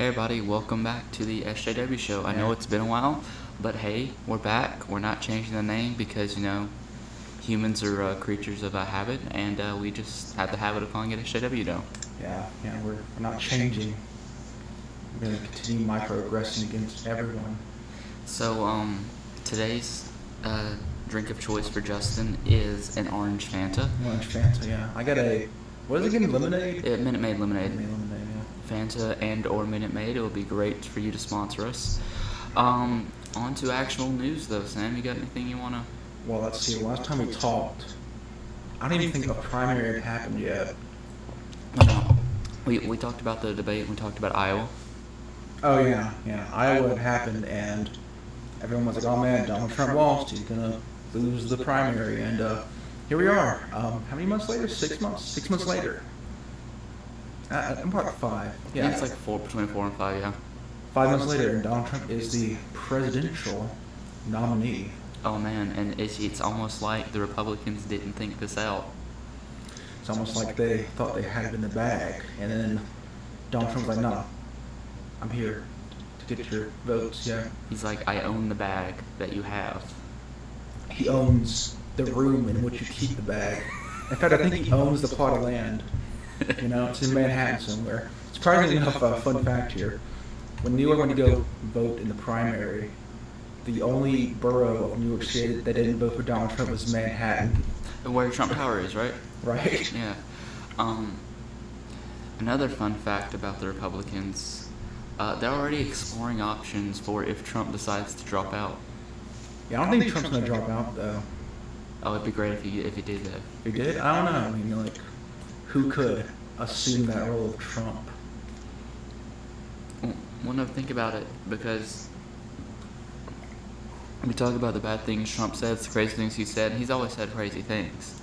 Hey everybody, welcome back to the SJW show. I know it's been a while, but hey, we're back. We're not changing the name because, humans are creatures of a habit, and we just have the habit of calling it SJW now. Yeah, we're not changing. We're going to continue microaggressing against everyone. So, today's drink of choice for Justin is an orange Fanta. Orange Fanta, yeah. I got what is it again, lemonade? Minute Maid lemonade. Minute Maid lemonade, yeah. Fanta and or Minute Maid. It would be great for you to sponsor us. On to actual news though, Sam. You got anything you want to... Well, let's see. Last time we talked, I don't even think a primary had happened yet. We talked about the debate. We talked about Iowa. Oh, yeah. Iowa had happened, and everyone was like, oh, man, Donald Trump lost. He's going to lose the primary. And here we are. How many months later? 6 months? 6 months later. About 5. Yeah, it's like between 4 and 5, yeah. 5 months later, and Donald Trump is the presidential nominee. Oh, man, and it's almost like the Republicans didn't think this out. It's almost like they thought they had it in the bag, and then Donald Trump was like, no, I'm here to get your votes, yeah. He's like, I own the bag that you have. He owns the room in which you keep the bag. In fact, I think he owns the plot of land. It's in Manhattan somewhere. Surprisingly enough, fun fact here, when New York went to go vote in the primary, the only borough of New York City that didn't vote for Donald Trump was Manhattan. Where Trump Tower is, right? Right. Yeah. Another fun fact about the Republicans, they're already exploring options for if Trump decides to drop out. Yeah, I don't think Trump's going to drop out, though. Oh, it'd be great if he did that. If he did? I don't know. I mean, who could assume that role of Trump? Well, no, think about it, because we talk about the bad things Trump says, the crazy things he said, and he's always said crazy things.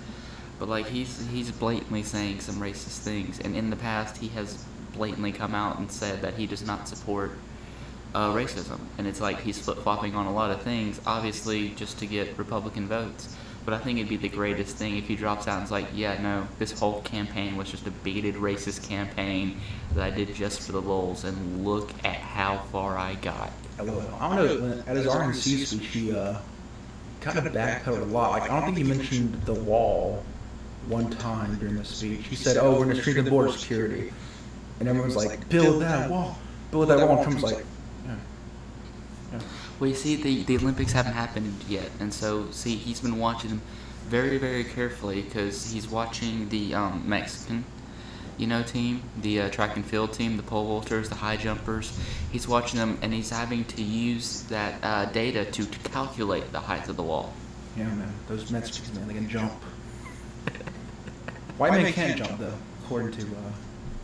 But, he's blatantly saying some racist things, and in the past, he has blatantly come out and said that he does not support racism. And it's like he's flip-flopping on a lot of things, obviously just to get Republican votes. But I think it'd be the greatest thing if he drops out and is like, yeah, no, this whole campaign was just a bigoted, racist campaign that I did just for the lulz, and look at how far I got. I don't know, at his RNC speech, he kind of backpedaled a lot. I don't think he mentioned the wall one time during the speech. He said, oh, we're going to strengthen border security. And everyone's like, build that wall. Build that wall. And Trump's like, yeah. Well, you see, the Olympics haven't happened yet, and so, he's been watching them very, very carefully, because he's watching the Mexican, team, the track and field team, the pole vaulters, the high jumpers. He's watching them, and he's having to use that data to calculate the height of the wall. Yeah, man, those Mexicans, man, they can jump. White men can't jump, though, according to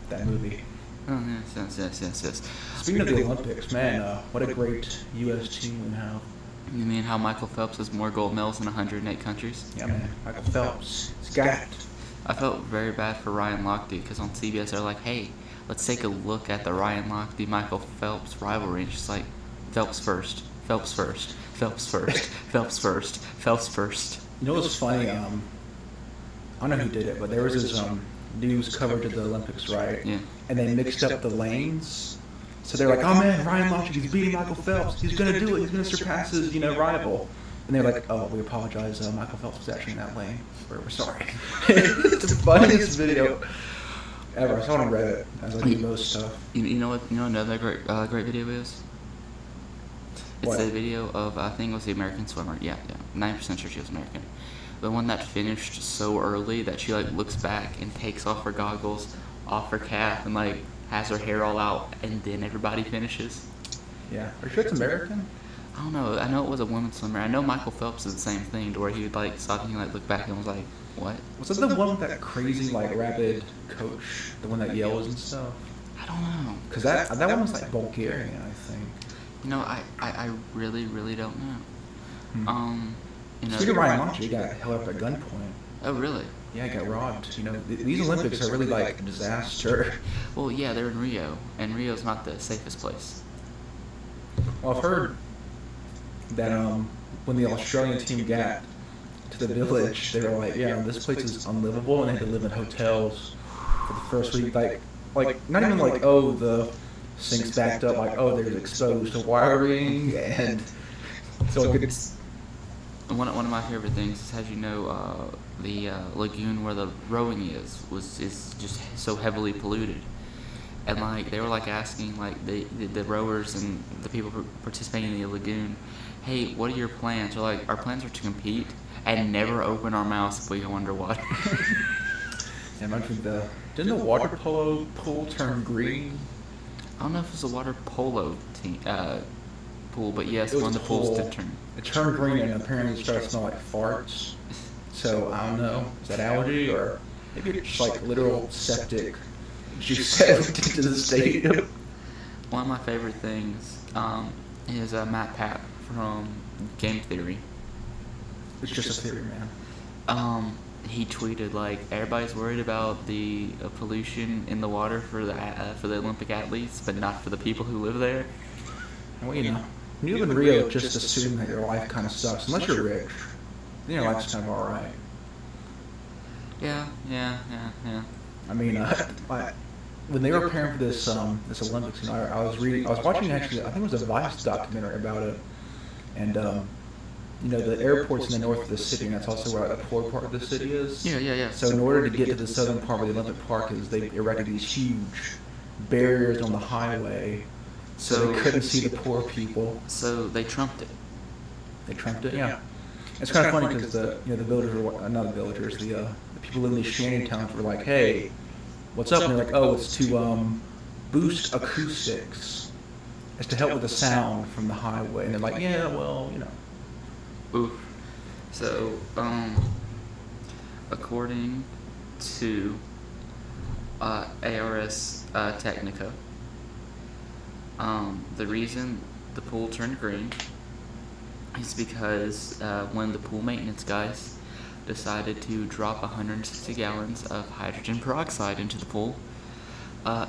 that movie. Oh, yes. Speaking of the Olympics, man, what a great U.S. team we have. You mean how Michael Phelps has more gold medals in 108 countries? Yeah, man, Michael Phelps. He's got it. I felt very bad for Ryan Lochte, because on CBS they're like, hey, let's take a look at the Ryan Lochte-Michael Phelps rivalry. And she's like, Phelps first, Phelps first, Phelps first, Phelps first, Phelps first. You know what's funny? I don't know who did it, but there was this news coverage of the Olympics, right? Yeah. And they mixed up the lanes. So they're like, oh man, Ryan Lochte, he's beating Michael Phelps. He's going to do it. He's going to surpass his, rival. And they're like, oh, we apologize. Michael Phelps was actually in that lane. We're sorry. It's the funniest video ever. I saw it on Reddit, as I do most stuff. You know what? You know another great video is? It's What? a video of, I think it was the American swimmer. Yeah. 9% sure she was American. The one that finished so early that she looks back and takes off her goggles, off her cap, and has her hair all out, and then everybody finishes. Yeah. Are you sure it's American? I don't know. I know it was a women's swimmer. I know Michael Phelps did the same thing, to where he would stop and look back and was like, what? Was it the one with that crazy rapid coach, the one that yells and stuff? I don't know. Because that one was Bulgarian, I think. I really, really don't know. Speaking of Ryan Lochte, he got held up at gunpoint. Oh, really? Yeah, he got robbed. These Olympics are really a disaster. Well, yeah, they're in Rio, and Rio's not the safest place. Well, I've heard that when the Australian team got to the village, they were like, yeah, this place is unlivable, and they had to live in hotels for the first week. Not even oh, the sinks backed up, like, oh, there's exposed wiring, and so it gets. One of my favorite things is, as you know, the lagoon where the rowing is just so heavily polluted, and like they were like asking like the rowers and the people participating in the lagoon, hey, what are your plans? They're like, our plans are to compete and never open our mouths if we go underwater. And didn't the water polo pool turn green? I don't know if it's a water polo pool, but yes, It was one of a the pools pool. did turn. It turned green and apparently it started to smell like farts. So I don't know, is that allergy or maybe it's just like literal septic juice settled into the stadium? One of my favorite things is Matt Pat from Game Theory. It's just a theory, man. He tweeted like everybody's worried about the pollution in the water for the Olympic athletes, but not for the people who live there. Well, you know, when you live in Rio, just assume that your life kind of sucks. Unless you're rich, then your life's kind of all right. Yeah. I mean, when they were preparing for this Olympics, you know, I was watching actually, I think it was a Vice documentary about it, and you know, the airport's in the north of the city, and that's also where the poor part of the city is. Yeah. So in order to get to the southern part where the Olympic Park is, they erected these huge barriers on the highway, so they couldn't see the poor people. So they trumped it. They trumped it, yeah. It's kind of funny because the villagers were not the villagers, the people in these shanty towns were like, hey, what's up? And they're like, oh, it's to boost acoustics. It's to help with the sound from the highway. And they're like, yeah, well, you know. Oof. So, according to ARS Technica, the reason the pool turned green is because when the pool maintenance guys decided to drop 160 gallons of hydrogen peroxide into the pool,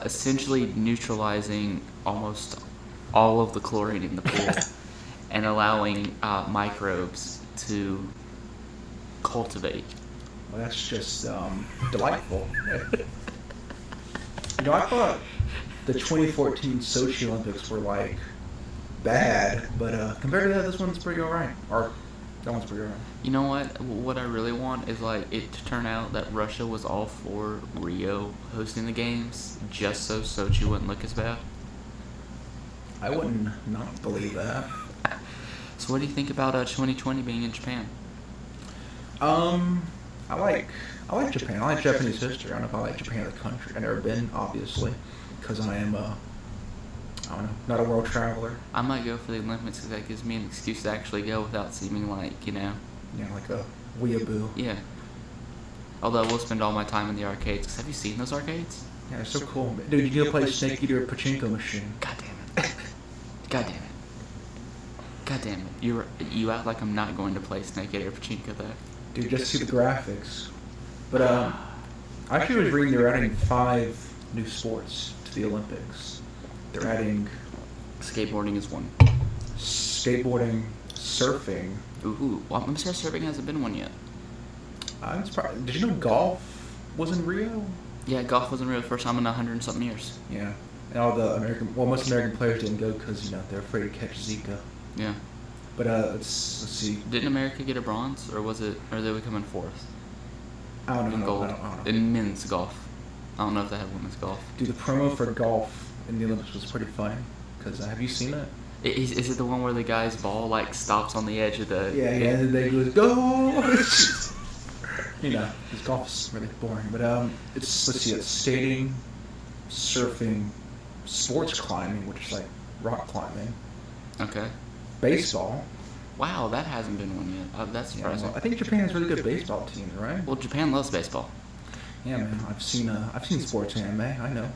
essentially neutralizing almost all of the chlorine in the pool and allowing microbes to cultivate. Well, that's just delightful. You know, I thought the 2014 Sochi Olympics were like bad, but compared to that, this one's pretty alright. Or that one's pretty alright. You know what? What I really want is like it to turn out that Russia was all for Rio hosting the games, just so Sochi wouldn't look as bad. I wouldn't not believe that. So what do you think about 2020 being in Japan? I like Japan. I like Japanese history. I don't know if I like Japan as a country. I've never been, obviously, because I am I don't know, not a world traveler. I might go for the Olympics because that gives me an excuse to actually go without seeming like, you know. Yeah, like a weeaboo. Yeah. Although we'll spend all my time in the arcades. 'Cause have you seen those arcades? Yeah, they're so cool. Dude, you go play Snake Eater Pachinko machine. God damn it. God damn it. God damn it. You act like I'm not going to play Snake Eater Pachinko though. Dude, just see the graphics. But I actually was reading they're adding 5 new sports to the Olympics. They're adding Skateboarding is one. skateboarding, surfing. Ooh. Well, I'm sure surfing hasn't been one yet. I'm surprised. Did you know golf was in Rio? Yeah, golf was in Rio the first time in 100 and something years. Yeah. And all the most American players didn't go because, you know, they're afraid to catch Zika. Yeah. But let's see. Didn't America get a bronze, or did we come in 4th? I don't know. In gold. I don't know. In men's golf. I don't know if they had women's golf. Dude, the promo for golf in the Olympics was pretty funny. Because have you seen it? Is it the one where the guy's ball like stops on the edge of the? Yeah, and they go, go. You know, because golf is really boring. But it's skating, surfing, sports climbing, which is like rock climbing. Okay. Baseball. Wow, that hasn't been one yet. That's surprising. Yeah, well, I think Japan has really good baseball teams, right? Well, Japan loves baseball. Yeah, man. I've seen sports anime. I know.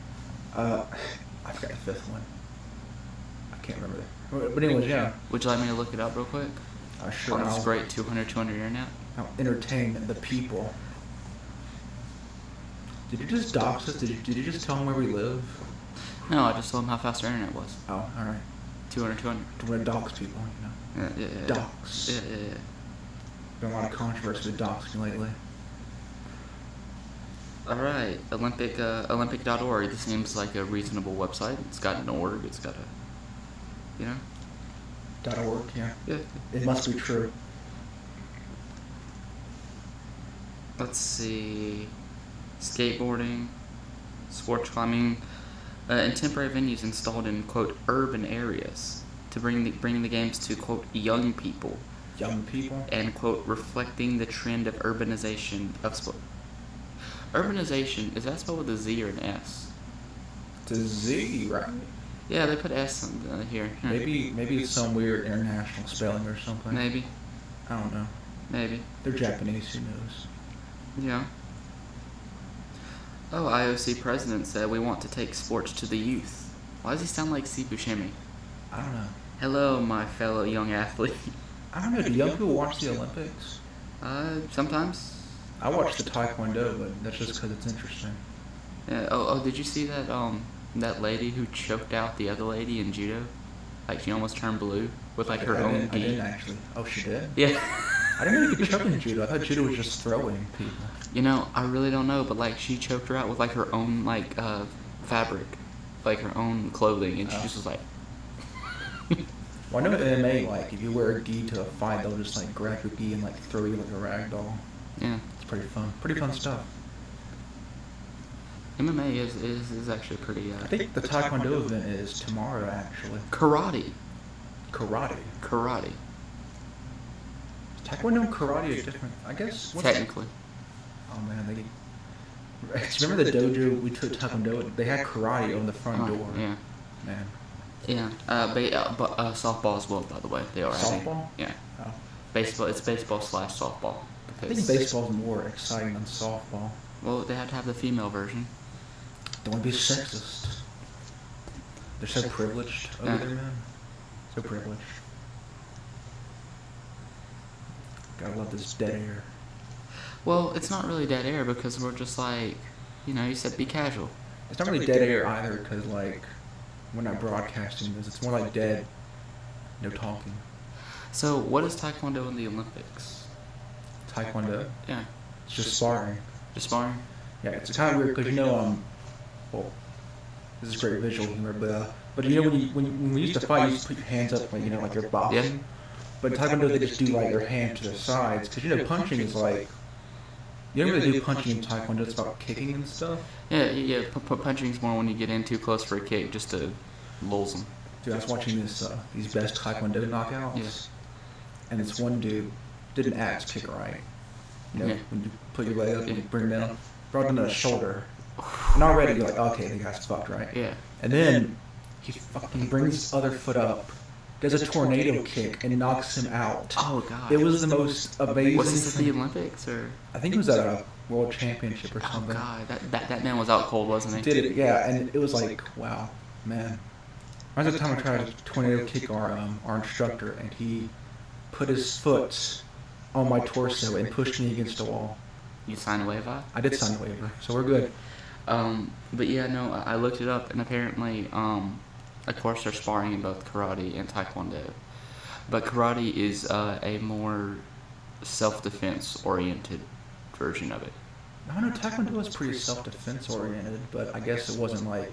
I forgot the 5th one. I can't remember that. But anyways, yeah. Would you like me to look it up real quick? Sure. On this great 200 internet. I'll entertain the people. Did you just dox us? Did you just tell them where we live? No, I just told them how fast our internet was. Oh, all right. 200. To where dox people, you know. Yeah. Dox. Yeah. Been a lot of controversy with doxing lately. All right, Olympic.org. This seems like a reasonable website. It's got an org. It's got a, you know. .org, yeah. Yeah. It must be true. Let's see. Skateboarding, sports climbing, and temporary venues installed in quote urban areas to bring the games to quote young people. Young people. And quote reflecting the trend of urbanization of sport. Urbanization, is that spelled with a Z or an S? It's a Z, right? Yeah, they put S here. Maybe it's some weird international spelling or something. Maybe. I don't know. Maybe. They're Japanese, who knows? Yeah. Oh, IOC president said we want to take sports to the youth. Why does he sound like Steve Buscemi? I don't know. Hello, my fellow young athlete. I don't know. Do young people watch the Olympics? Sometimes. I watch the Taekwondo, but that's just because it's interesting. Yeah. Oh, did you see that that lady who choked out the other lady in judo? Like she almost turned blue with like her own I didn't actually. Oh, she did? Yeah. I didn't know you could choke in judo. I thought judo was just throwing people. You know, I really don't know, but like she choked her out with like her own like fabric, like her own clothing, and she just was like. Well, I know in MMA, like if you wear a gi to a fight, they'll just like grab your gi and like throw you like a rag doll. Yeah. It's pretty fun. Pretty fun stuff. MMA is actually pretty. I think the Taekwondo event is tomorrow, actually. Karate. Karate. Taekwondo and karate are different, I guess. Technically. Oh man, remember the dojo we took Taekwondo? They had karate on the front door. Yeah. Man. Yeah. But softball as well, by the way. They are. Softball? Yeah. Oh. Baseball. It's baseball/softball. I think baseball's more exciting than softball. Well, they have to have the female version. Don't want to be sexist. They're so privileged over there, man. So privileged. Gotta love this dead air. Well, it's not really dead air because we're just like, you said be casual. It's not really dead air either because, like, we're not broadcasting this. It's more like dead, no talking. So, what is Taekwondo in the Olympics? Taekwondo? Yeah. It's just sparring. Just sparring? Yeah, it's kind of weird because, well, this is great visual humor, but when we used to fight, you used to put your hands up, like, like you're boxing. Yeah. But in Taekwondo, they just do, like, their hand to the sides because, punching is like, you don't really do punching in Taekwondo, it's about kicking and stuff. Yeah. Punching's more when you get in too close for a kick, just to lulls them. Dude, I was watching these best Taekwondo knockouts, Yeah. and this one dude did an axe kick right. Yeah. When you put your leg up and you bring it down, brought him to the shoulder. And already you're like, okay, the guy's fucked, right? Yeah. And then he fucking brings his other foot up, does a tornado kick, and knocks him out. Oh god. It was the most amazing. Was this at the Olympics or? I think it was at a world championship or Oh something. god, that man was out cold, wasn't he? Did it, yeah, and it was like, wow, man. Reminds me of the time I tried to tornado kick our instructor, and he put his foot on my torso and pushed me against a wall. You signed a waiver? I did sign a waiver, so we're good. But yeah, no, I looked it up, and apparently, of course, they're sparring in both karate and taekwondo. But karate is a more self-defense oriented version of it. I don't know, taekwondo was pretty self-defense oriented, but I guess it wasn't like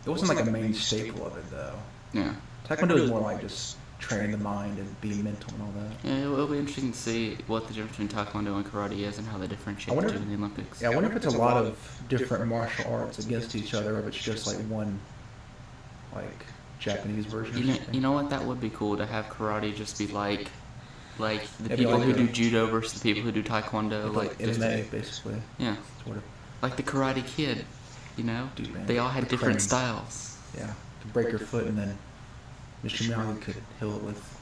a main staple of it though. Yeah. Taekwondo is more like just training the mind and being mental and all that. Yeah, it'll be interesting to see what the difference between taekwondo and karate is and how they differentiate the two in the Olympics. Yeah, I wonder if it's a lot of different martial arts against each other, or if it's just like one, like Japanese version. You know what? That would be cool to have karate just be like the It'd be people like who a- do judo versus the people who do taekwondo, like just MMA basically. yeah, Sort of. like the Karate Kid. You know, Dude, man, they all had the different cranes. styles. Yeah, you could break your foot and then Mr. Miyagi could heal it with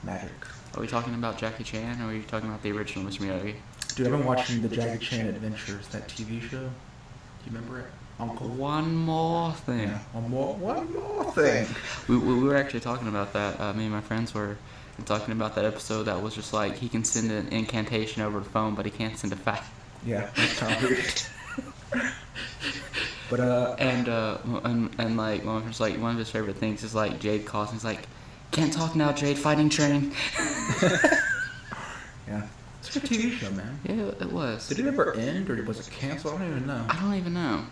magic. Are we talking about Jackie Chan, or are you talking about the original Mr. Miyagi? Dude, I've been watching the Jackie Chan Adventures, that TV show. Do you remember it? Uncle. One more thing. Yeah. One more thing. We were actually talking about that. Me and my friends were talking about that episode that was just like he can send an incantation over the phone, but he can't send a fact. Yeah, that's kind of weird. But And like one of his favorite things is like Jade calls and he's like, "Can't talk now, Jade. Fighting training." yeah. It's a good TV show, man. Yeah, it was. Did it ever end, or was it canceled? I don't even know. I don't even know.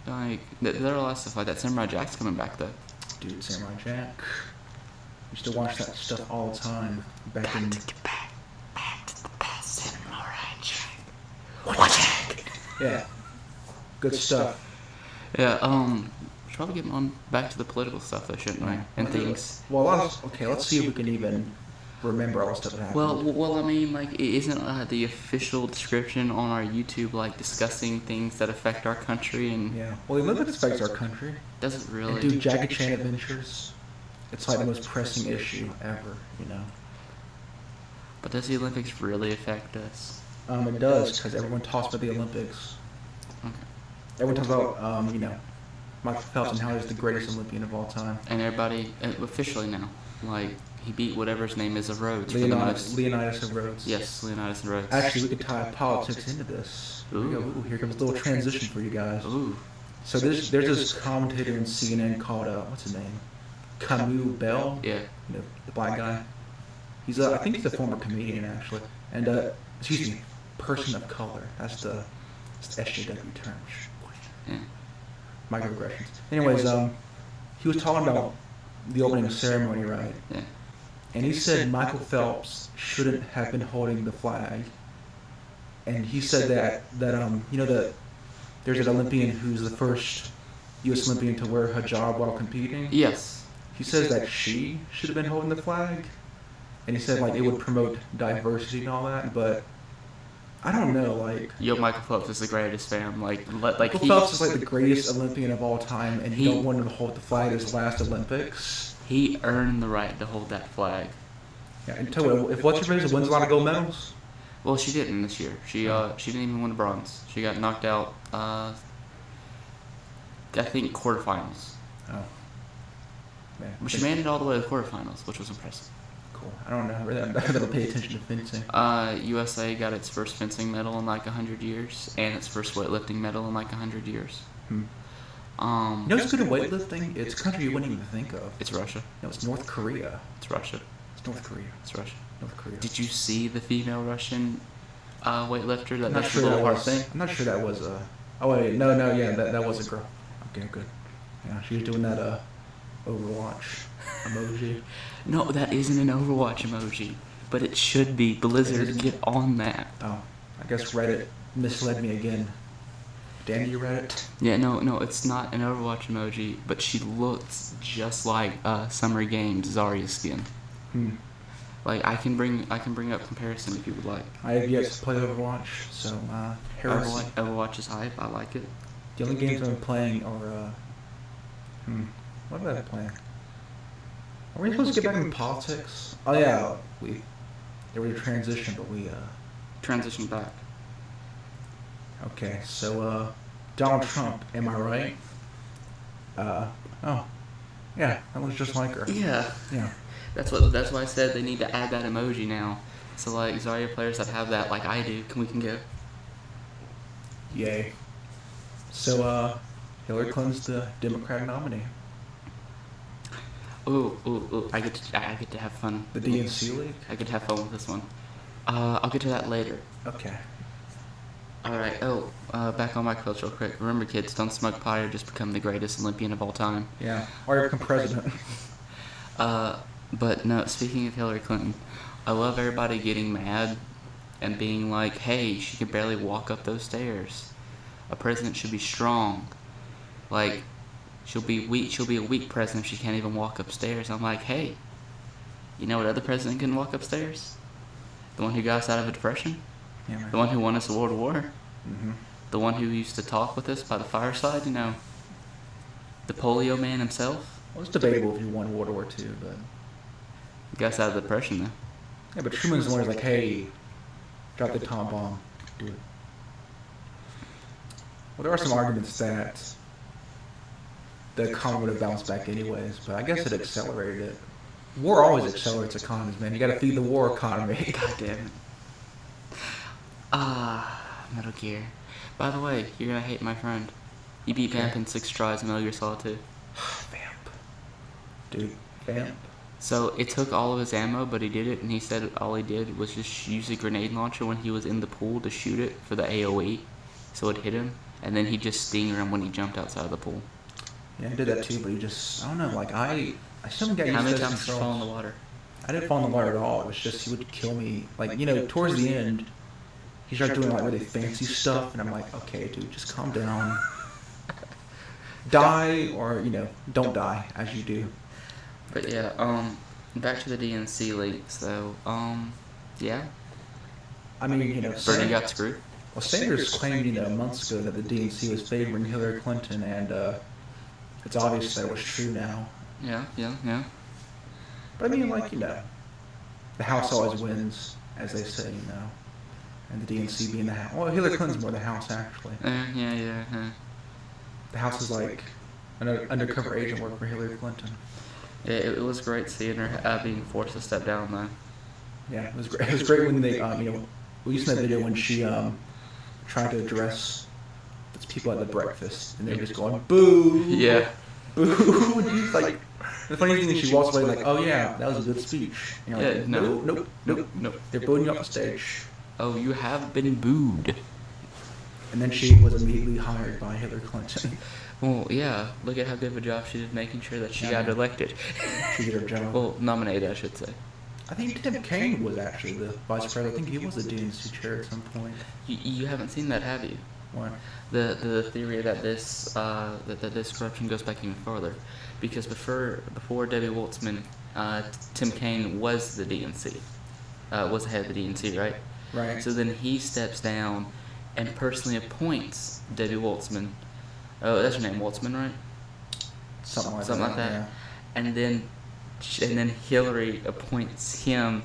Like, there are a lot of stuff like that. Samurai Jack's coming back, though. Dude, Samurai Jack. I used to watch that stuff all the time. Back in... Back to the past, Samurai Jack. Watch it! Yeah. Good stuff. Yeah, should probably get on back to the political stuff, though, shouldn't we? And things. Well, okay, let's see if we can even remember all the stuff that happened. Well, I mean, like, isn't the official description on our YouTube, like, discussing things that affect our country and... Yeah. Well, the Olympics affects our country. Does it really? And do Jackie Chan Adventures. It's like the most pressing issue ever, you know. But does the Olympics really affect us? It does, because everyone talks about the Olympics. Okay. Everyone talks about, you know, Michael Phelps and how he's the greatest Olympian of all time. And everybody, officially now, like, he beat whatever his name is of Rhodes. Leonidas of Rhodes. Yes, Leonidas and Rhodes. Actually, we could tie politics into this. Ooh, here comes a little transition for you guys. Ooh. So there's this commentator in CNN called, what's his name? Camus Bell? Yeah. You know, the black guy. He's I think he's a former comedian, actually. And, excuse me, person of color. That's the SJW term. Yeah. Microaggressions. Anyways, he was talking about the opening ceremony, right? Yeah. And he said Michael Phelps shouldn't have been holding the flag. And he said that you know, that there's an Olympian who's the first U.S. Olympian to wear hijab while competing. Yes. He says that she should have been holding the flag. And he said, like, it would promote diversity and all that, but I don't know, like... Yo, Michael Phelps is the greatest, fam. Like Michael Phelps is, like, the greatest Olympian of all time, and you don't want him to hold the flag at his last Olympics. He earned the right to hold that flag. Yeah, and tell you, if what's-her-face wins a lot of gold medals... Well, she didn't this year. She didn't even win a bronze. She got knocked out, I think, quarterfinals. Oh. Man. But she made it all the way to the quarterfinals, which was impressive. Cool. I don't know. I don't pay attention to fencing. USA got its first fencing medal in like 100 years, and its first weightlifting medal in like 100 years. You know what's good at weightlifting? It's a country you wouldn't even think of. It's Russia. No, it's North Korea. It's Russia. It's North Korea. It's Russia. North Korea. Did you see the female Russian weightlifter that I'm not does sure the that little heart was. thing? I'm not sure that was a. Oh wait, no, yeah, that was a girl. Okay, good. Yeah, she was doing that Overwatch emoji. No, that isn't an Overwatch emoji, but it should be. Blizzard, get on that. Oh, I guess Reddit misled me again. Damn you, Reddit. Yeah, no, it's not an Overwatch emoji, but she looks just like Summer Games Zarya skin. Like I can bring up comparison if you would like. I have yet to play Overwatch, so Overwatch is hype. I like it. The only games I've been playing are what have I been playing? Are we supposed to get back into politics? Oh yeah, there was a transition, but we Transition back. Okay, so Donald Trump, am I right? Oh, yeah, that was just like her. Yeah. Yeah. That's why I said they need to add that emoji now. So like Zarya players that have that, like I do, we can go. Yay. So Hillary Clinton's the Democratic nominee. Ooh, I get to have fun. The DNC League? I get to have fun with this one. I'll get to that later. Okay. Alright, back on my quotes real quick. Remember kids, don't smoke pot or just become the greatest Olympian of all time. Yeah, or become president. But no, speaking of Hillary Clinton, I love everybody getting mad and being like, hey, she can barely walk up those stairs. A president should be strong. Like, she'll be a weak president if she can't even walk upstairs. I'm like, hey, you know what other president couldn't walk upstairs? The one who got us out of a depression? Yeah, man. The one who won us a world war? Mm-hmm. The one who used to talk with us by the fireside, you know? The polio man himself? Well, it's debatable if you won World War II, but... Got us out of the depression, though. Yeah, but Truman's the one who's like, hey, drop the tom bomb, do it. Well, there are some arguments that the economy would have bounced back anyways, but I guess it accelerated it. War always accelerates economies, man. You gotta feed the war economy. God damn it. Metal Gear. By the way, you're gonna hate my friend. You beat Vamp in 6 tries in Metal Gear Solid 2. Vamp. Dude, Vamp. So it took all of his ammo, but he did it, and he said all he did was just use a grenade launcher when he was in the pool to shoot it for the AOE, so it hit him, and then he'd just stinger him when he jumped outside of the pool. Yeah, I did that too, but he just, I don't know, like I still get used How to many those times did you fall in the water? I didn't fall in the water at all. It was just he would kill me. Like, you know, towards the end, he started doing like really fancy stuff, and I'm like, okay, dude, just calm down. Die, or, you know, don't die as you do. But yeah, back to the DNC leaks though. Yeah. I mean, you know, Bernie got screwed. Well, Sanders claimed, you know, months ago that the DNC was favoring Hillary Clinton, and it's obvious that it was true now. Yeah. But I mean, like, you know, the House always wins, as they say, you know, and the DNC being the House. Well, Hillary Clinton's more the House, actually. Yeah. The House is like an undercover agent work for Hillary Clinton. Yeah, it was great seeing her being forced to step down though. Yeah, it was great. It was great when they, you know, we used to that video when she tried to address those people at the breakfast, and they were just going, boo! Yeah. Boo! And she's like, the funny thing is she walks away like, oh yeah, that was a good speech. And you're like, No. nope. They're booing you off the stage. Oh, you have been booed. And then she was immediately hired by Hillary Clinton. Well, yeah. Look at how good of a job she did making sure that she got elected. She did her job. Well, nominated, I should say. I think Tim Kaine was actually the vice president. I think he was the DNC chair at some point. You haven't seen that, have you? What? The theory that this this corruption goes back even further, because before Debbie Waltzman, Tim Kaine was the DNC, was the head of the DNC, right? Right. So then he steps down and personally appoints Debbie Waltzman. Oh, that's her name, Waltzman, right? Something like that. Yeah. And then Hillary appoints him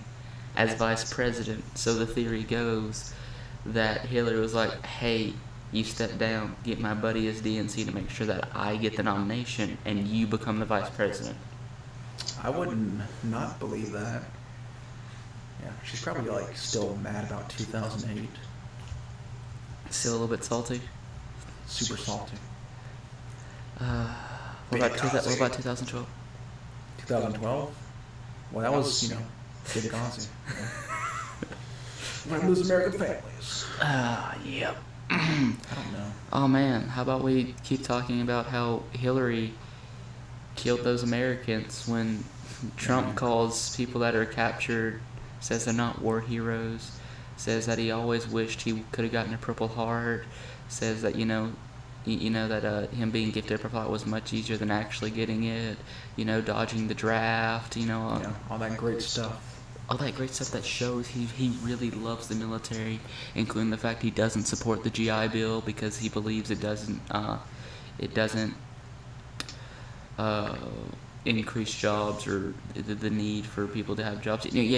as vice president. So the theory goes that Hillary was like, hey, you step down, get my buddy as DNC to make sure that I get the nomination and you become the vice president. I wouldn't not believe that. Yeah, she's probably like still mad about 2008. Still a little bit salty? Super salty. What about 2012? 2012? Well, that was, you know, Benghazi. We're gonna lose American families. Yep. I don't know. Oh man, how about we keep talking about how Hillary killed those Americans when Trump calls people that are captured, says they're not war heroes, says that he always wished he could have gotten a Purple Heart, says that, you know that him being gifted a Purple Heart was much easier than actually getting it, dodging the draft, all that great stuff. All that great stuff that shows he really loves the military, including the fact he doesn't support the GI Bill because he believes it doesn't increase jobs or the need for people to have jobs. He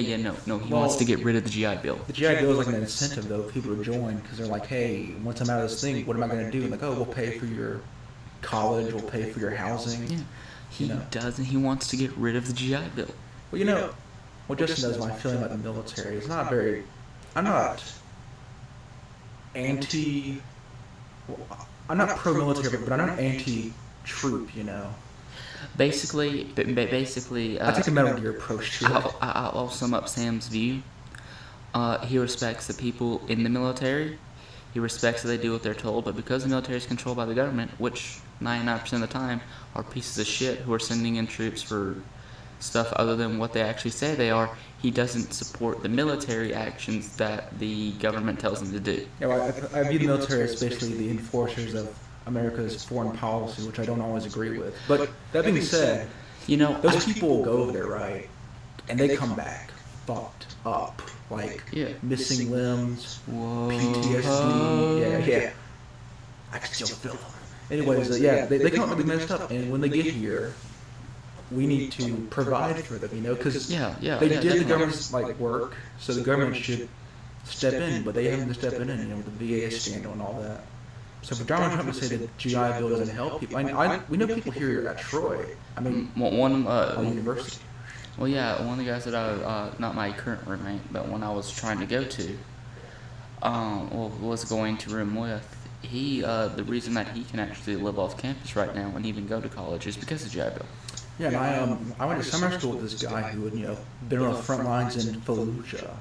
wants to get rid of the GI Bill. The GI Bill is like an incentive though for people to join because they're like, hey, once I'm out of this thing, what am I going to do? And like, oh, we'll pay for your college, we'll pay for your housing. Yeah, he doesn't. He wants to get rid of the GI Bill. Well, what Justin knows my feeling about the military is not very. I'm not anti. I'm not pro-military, but I'm not anti-troop. Basically, I take a Metal Gear approach to it. I'll sum up Sam's view. He respects the people in the military. He respects that they do what they're told, but because the military is controlled by the government, which 99% of the time are pieces of shit who are sending in troops for stuff other than what they actually say they are, he doesn't support the military actions that the government tells him to do. Yeah, well, I view the military as basically the enforcers of America's foreign policy, which I don't always agree with. But that being said, those people go over there, right, and they come back fucked up, like missing limbs, PTSD. Yeah. I can still feel them. Anyways, they come up really messed up, and when they get here, we need to provide for them, because they did the government's work, so the government should step in, but they haven't step in, with the VA scandal and all that. So for Donald Trump to say that GI Bill doesn't help people, we know people here at Troy. University. Well, yeah, one of the guys that I, not my current roommate, but when I was trying to go to, was going to room with, he, the reason that he can actually live off campus right now and even go to college is because of GI Bill. Yeah, and I went to summer school with this guy who had been on the front lines in Fallujah,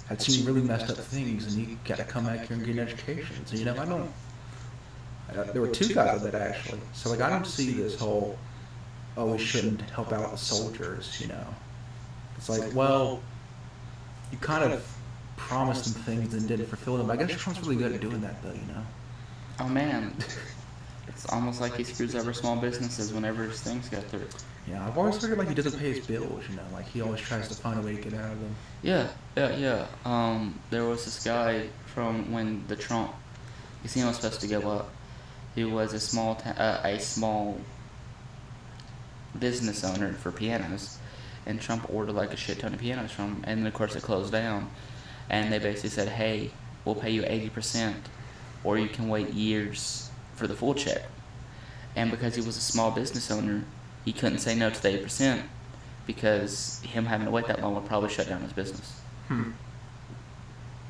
had seen really messed up things, and he got to come back here and get an education. So I don't. There were two guys like that actually. So like I don't see this whole, oh, we shouldn't help out the soldiers. It's like, well, you kind of promised them things and didn't fulfill them. I guess Trump's really good at doing that though. Oh man, it's almost like he screws over small businesses whenever his things go through. Yeah, I've always heard like he doesn't pay his bills. Like he always tries to find a way to get out of them. Yeah. There was this guy from when the Trump casino was supposed to go up. He was a small business owner for pianos, and Trump ordered like a shit ton of pianos from him, and then of course it closed down, and they basically said, hey, we'll pay you 80%, or you can wait years for the full check. And because he was a small business owner, he couldn't say no to the 8%, because him having to wait that long would probably shut down his business. And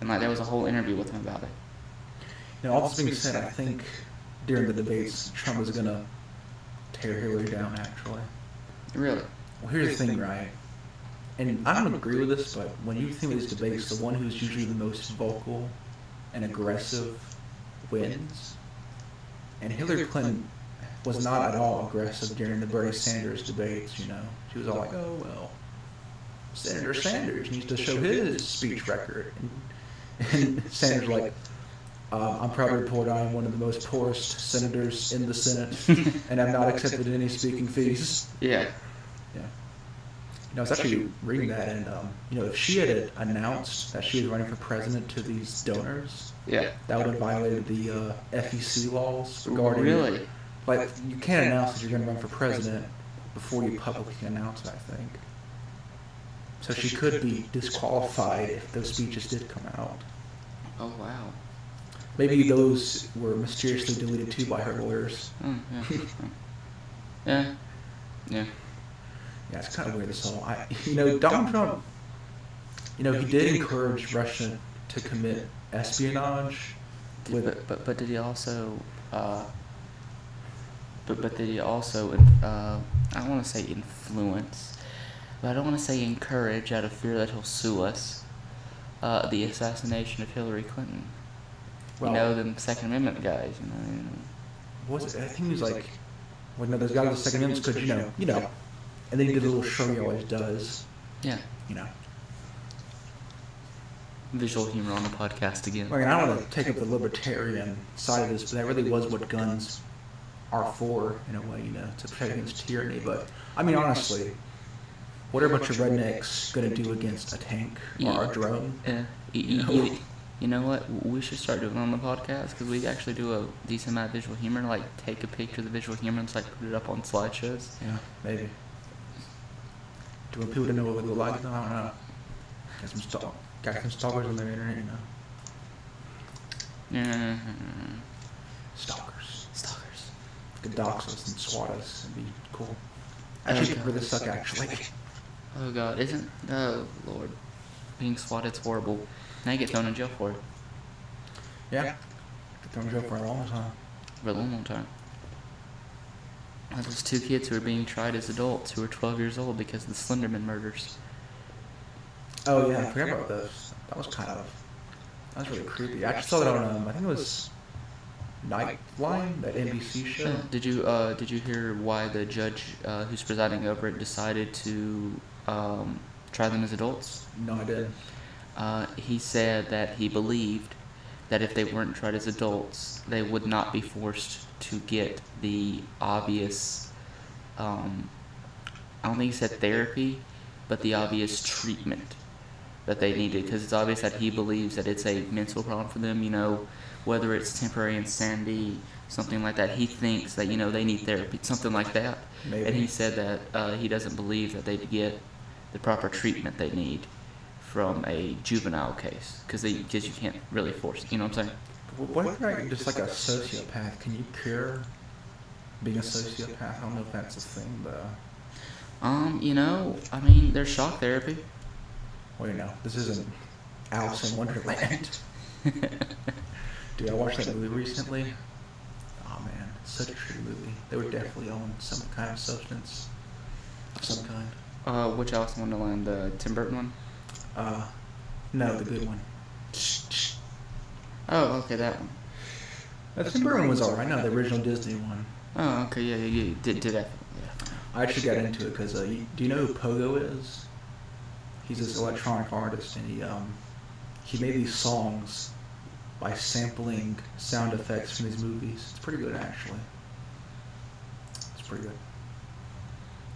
like there was a whole interview with him about it. All this being said, I think during the debates, Trump is going to tear Hillary down, actually. Really? Well, here's the thing, right? And I don't agree with this, but when you think of these debates, the one who's usually the most vocal and aggressive wins. And Hillary Clinton was not at all aggressive during the Bernie Sanders debates, She was all like, oh, well, Senator Sanders needs to show his speech record. And Sanders like, I'm proud to report I am one of the most poorest senators in the Senate, and I've not accepted any speaking fees. Yeah. I was actually reading that, and if she had announced that she was running for president to these donors, that would have violated the FEC laws regarding. Really? Like you can't announce that you're going to run for president before you publicly announce it, I think. So she could be disqualified if those speeches did come out. Oh wow. Maybe those were mysteriously deleted too by her lawyers. Yeah. Yeah, it's kind of weird this whole. Donald Trump. He did encourage Russia to commit espionage. But did he also? But did he also? I don't want to say influence, but I don't want to say encourage out of fear that he'll sue us. The assassination of Hillary Clinton. Well, them Second Amendment guys. Was it? I think he was like, well, no, those guys with the Second Amendment because and then he did a little show he always does. Yeah. Visual humor on the podcast again. I don't want to take up the libertarian side of this, but that really was what guns are for, in a way, to protect against tyranny. But honestly, what are a bunch of rednecks going to do against a tank or a drone? You know what? We should start doing on the podcast because we actually do a decent amount of visual humor. Like take a picture of the visual humor and put it up on slideshows. Yeah, maybe. Do you want people to know what we look like? I don't know. Got some stalkers on the internet, Yeah. Stalkers. Could dox us and swat us. It'd be cool. Actually, could really suck, actually. Oh god, oh lord. Being swatted is horrible. Now you get thrown in jail for it. Yeah. Get thrown in jail for a long time. For a long time. Those two kids who are being tried as adults who are 12 years old because of the Slenderman murders. Oh yeah, I forgot about those. That was really creepy. I actually saw that on, I think it was Nightline, that NBC show. Did you hear why the judge who's presiding over it decided to try them as adults? No, I didn't. He said that he believed that if they weren't tried as adults, they would not be forced to get the obvious, I don't think he said therapy, but the obvious treatment that they needed. Because it's obvious that he believes that it's a mental problem for them, whether it's temporary insanity, something like that. He thinks that, they need therapy, something like that. Maybe. And he said that he doesn't believe that they'd get the proper treatment they need from a juvenile case, because you can't really force it, you know what I'm saying? What if you're just like a sociopath? Can you cure being a sociopath? I don't know if that's a thing, though. There's shock therapy. Wait, no, this isn't Alice in Wonderland. Dude, I watched that movie recently. Oh man, it's such a true movie. They were definitely on some kind of substance. of some kind. Which Alice in Wonderland? The Tim Burton one? No, the good one. Oh, okay, that one. The Tim Burton one was alright. No, the original Disney one. Oh, okay, yeah, did that. Yeah. I actually got into it because do you know who Pogo is? He's this electronic artist, and he made these songs by sampling sound effects from these movies. It's pretty good, actually. It's pretty good.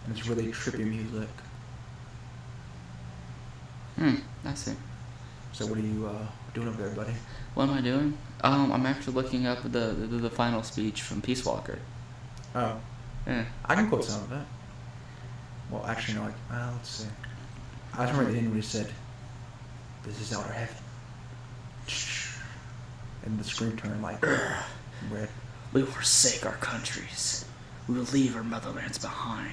And it's really trippy music. I see. So what are you doing over there, buddy? What am I doing? I'm actually looking up the final speech from Peace Walker. Oh. Yeah. I can quote some of it. Well, actually, no, let's see. I just remember the end when he said, "This is outer heaven." And the screen turned like red. We forsake our countries. We will leave our motherlands behind.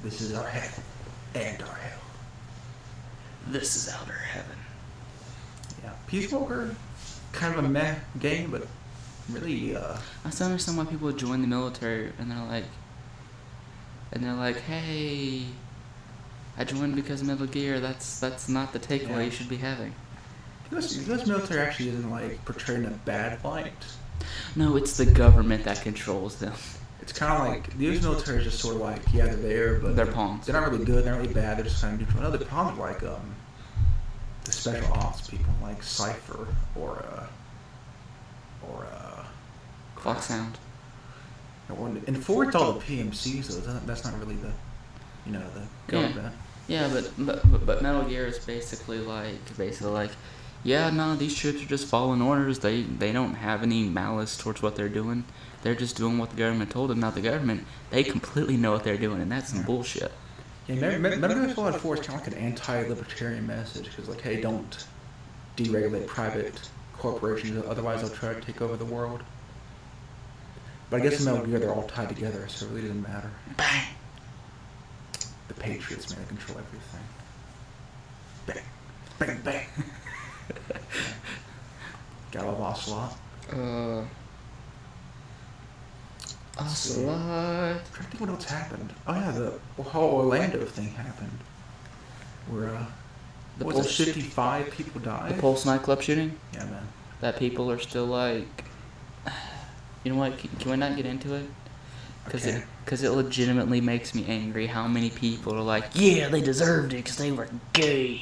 This is our heaven and our hell. This is outer heaven. Yeah. Peace Walker, kind of a meh game, but really, I still understand why people join the military and they're like, hey, I joined because of Metal Gear. That's not the takeaway you should be having. U.S. military actually isn't like portrayed in a bad light. No, it's the government that controls them. It's kind of like the U.S. military is just sort of like, yeah, they're there, but they're pawns. They're not really good. They're not really bad. They're just kind of neutral. No, the pawns are like the special ops people, like Cypher or Foxhound. And for it's all the PMCs though. That's not really the government. Yeah, but Metal Gear is basically like, yeah, no, these troops are just following orders. They don't have any malice towards what they're doing. They're just doing what the government told them. Now the government, they completely know what they're doing, and that's some bullshit. Yeah, Metal Gear Solid 4 is kind of like an anti-libertarian message, because like, hey, don't deregulate private corporations, otherwise they'll try to take over the world. But I guess in Metal Gear they're all tied together, so it really doesn't matter. Bang! The Patriots, man, they control everything. Bang! Bang, bang! Gotta love Ocelot. Ocelot. I'm trying to think what else happened. Oh yeah, the whole Orlando thing happened. Where, 55 people died? The Pulse nightclub shooting? Yeah, man. That people are still like, you know what, can we not get into it? Because it legitimately makes me angry how many people are like, yeah, they deserved it because they were gay.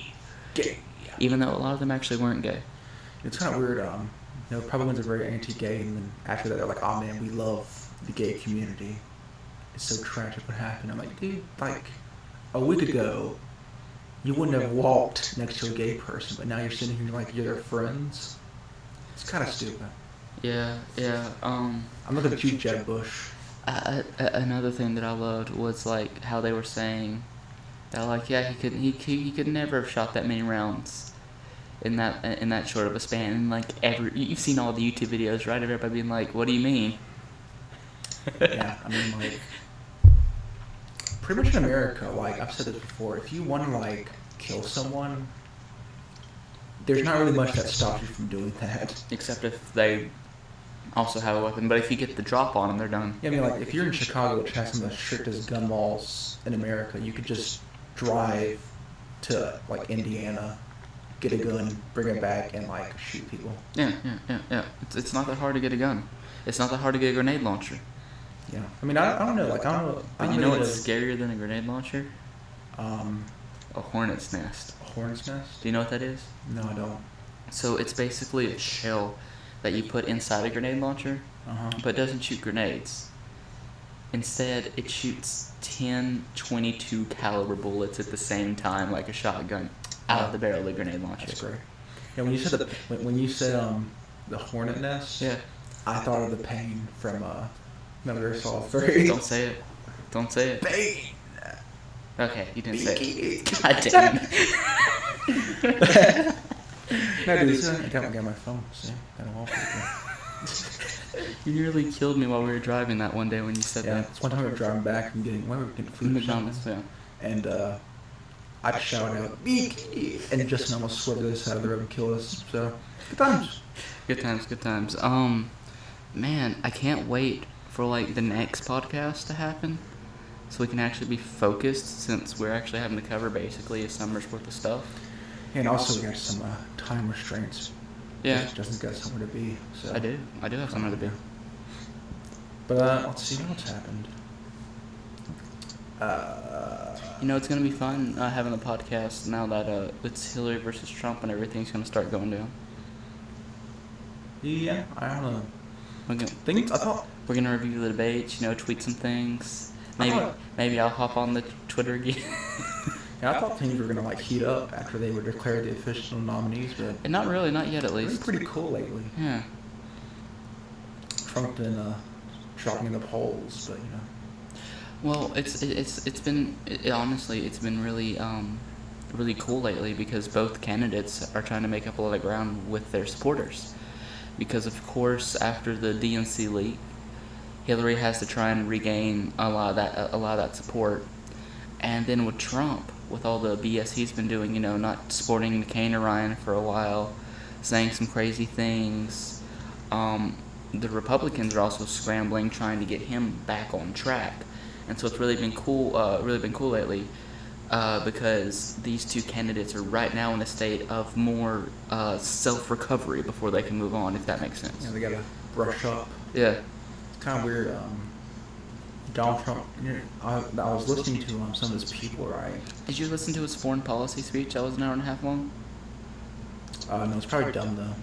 Gay. Even though a lot of them actually weren't gay. It's kind of weird, Republicans are very anti-gay, and then after that they're like, oh man, we love the gay community. It's so tragic what happened. I'm like, dude, like, a week ago, you wouldn't have walked next to a gay person, but now you're sitting here like you're their friends. It's kind of stupid. Yeah. I'm looking at you, Jeb Bush. Another thing that I loved was like how they were saying that like, yeah, he could never have shot that many rounds in that short of a span. And like you've seen all the YouTube videos, right? Of everybody being like, what do you mean? Yeah, I mean, like, pretty much in America, like, I've said this before, if you want to, like, kill someone, there's not really much that stops you from doing that. Except if they also have a weapon, but if you get the drop on them, they're done. Yeah, I mean, like, if you're in Chicago, which has some of the strictest gun laws in America, you could just drive to, like, Indiana, get a gun, bring it back, and, like, shoot people. Yeah. It's not that hard to get a gun. It's not that hard to get a grenade launcher. Yeah, I mean, I don't know, like, I don't know. But you know what's scarier than a grenade launcher? A hornet's nest. A hornet's nest? Do you know what that is? No, I don't. So it's basically a shell that you put inside a grenade launcher, but it doesn't shoot grenades. Instead, it shoots 10 .22 caliber bullets at the same time, like a shotgun, out of the barrel of the grenade launcher. That's great. Yeah, when you said the hornet nest, yeah, I thought of the pain from Metal Gear Solid 3. Don't say it. Don't say it. Pain. Okay, you didn't say it. God damn it. No, dude, I got my phone. See, got a wallpaper. You nearly killed me while we were driving that one day when you said that. It's one time we were driving back and getting food. McDonald's, yeah. And I shouted out, "Beaky!" And Justin almost swerved to the other side of the road and killed us. So, good times. Good times. Man, I can't wait for like the next podcast to happen, so we can actually be focused, since we're actually having to cover basically a summer's worth of stuff. And also we got some time restraints. Yeah. Justin's got somewhere to be. So. I do have somewhere to be. But let's see what's happened. It's gonna be fun having a podcast now that it's Hillary versus Trump and everything's gonna start going down. Yeah, I don't know. I thought we're gonna review the debates, tweet some things. Maybe I'll hop on the Twitter again. Yeah, I thought things were gonna like heat up after they were declared the official nominees, but and not really, not yet at least. It's been pretty cool lately. Yeah. Trump been dropping in the polls, but Well, honestly it's been really really cool lately, because both candidates are trying to make up a lot of ground with their supporters. Because of course, after the DNC leak, Hillary has to try and regain a lot of that support, and then with Trump, with all the BS he's been doing, not supporting McCain or Ryan for a while, saying some crazy things, the Republicans are also scrambling, trying to get him back on track, and so it's really been cool lately, because these two candidates are right now in a state of more self-recovery before they can move on, if that makes sense. Yeah, they gotta brush up. Yeah. It's kind of weird. Donald Trump, I was listening to some of his people, right? Did you listen to his foreign policy speech? That was an hour and a half long? No, it's probably dumb, though.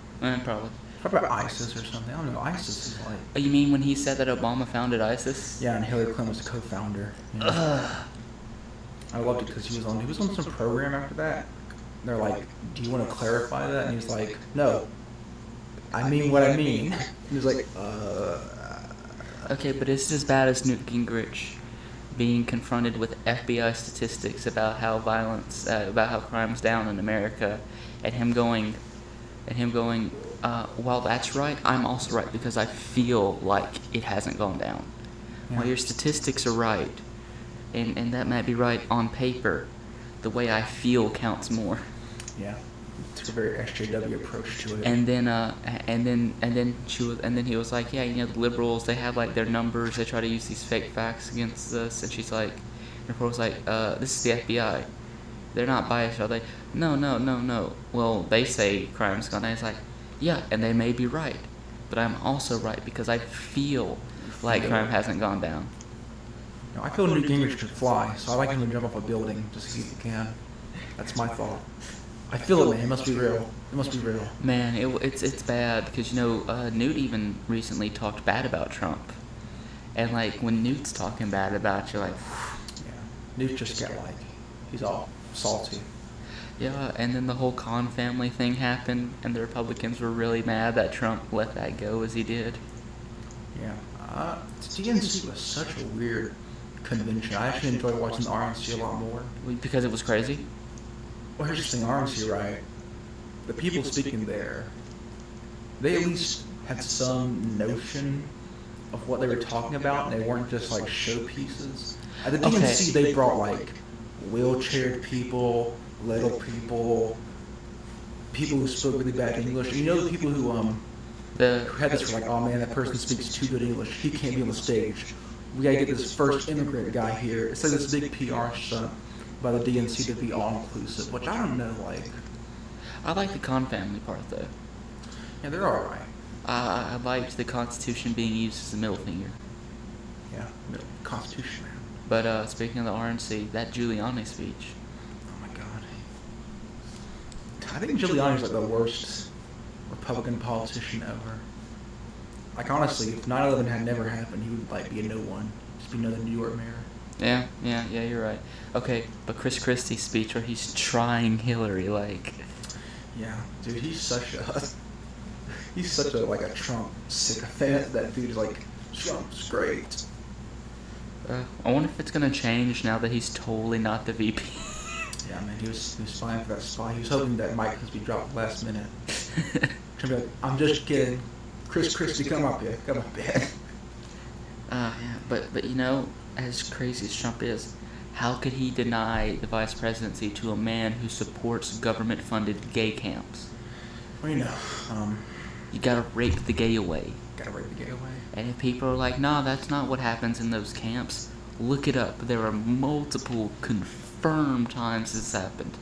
Probably. Probably about ISIS or something. I don't know. ISIS is like... Oh, you mean when he said that Obama founded ISIS? Yeah, and Hillary Clinton was the co-founder. I loved it because he was on some program after that. They're like, do you want to clarify that? And he was like, no. I mean what I mean. He was like, Okay, but it's as bad as Newt Gingrich being confronted with FBI statistics about how crime's down in America, and him going, well, that's right, I'm also right, because I feel like it hasn't gone down. Yeah. Well, your statistics are right, and that might be right on paper. The way I feel counts more. Yeah. It's a very SJW approach to it. And then he was like, yeah, the liberals, they have like their numbers, they try to use these fake facts against us, and she's like, the reporter's like, this is the FBI, they're not biased, are they? No. Well, they say crime's gone down. It's like, yeah, and they may be right, but I'm also right because I feel like crime hasn't gone down. I feel Newt Gingrich could fly, so I like him to jump off a building just to see if he can. That's my thought. I feel it, man. It must be real. Man, it's bad because Newt even recently talked bad about Trump, and like when Newt's talking bad about you, like, yeah, Newt just got he's all salty. Yeah, and then the whole Khan family thing happened, and the Republicans were really mad that Trump let that go as he did. Yeah, DNC was such a weird convention. I actually enjoyed watching the RNC a lot more because it was crazy. Well, here's the thing, RNC, right? The people speaking there, they at least had some notion of what they were talking about, and they weren't just like showpieces. At the DNC, they brought like wheelchaired people, little people who spoke really bad English. The people who had this were like, oh man, that person speaks too good English. He can't be on the stage. We gotta get this first immigrant guy here. It's like this big PR stunt by the DNC to be all-inclusive, which I don't know, I like the Khan family part, though. Yeah, they're alright. I liked the Constitution being used as a middle finger. Yeah, Constitution, man. But speaking of the RNC, that Giuliani speech. Oh my god. I think Giuliani's like the worst Republican politician ever. Like honestly, if 9/11 had never happened, he would be a no one. Just be another New York mayor. Yeah, you're right. Okay, but Chris Christie's speech where he's trying Hillary, Yeah, dude, he's such a Trump sycophant. That dude's like, Trump's great. I wonder if it's gonna change now that he's totally not the VP. Yeah, man, he was fine for that spot. He was hoping that Mike could be dropped last minute. I'm just kidding. Chris Christie, come up here. Yeah, but as crazy as Trump is, how could he deny the vice presidency to a man who supports government-funded gay camps? Well, you gotta rape the gay away. Gotta rape the gay away. And if people are like, nah, that's not what happens in those camps, look it up. There are multiple confirmed times this happened.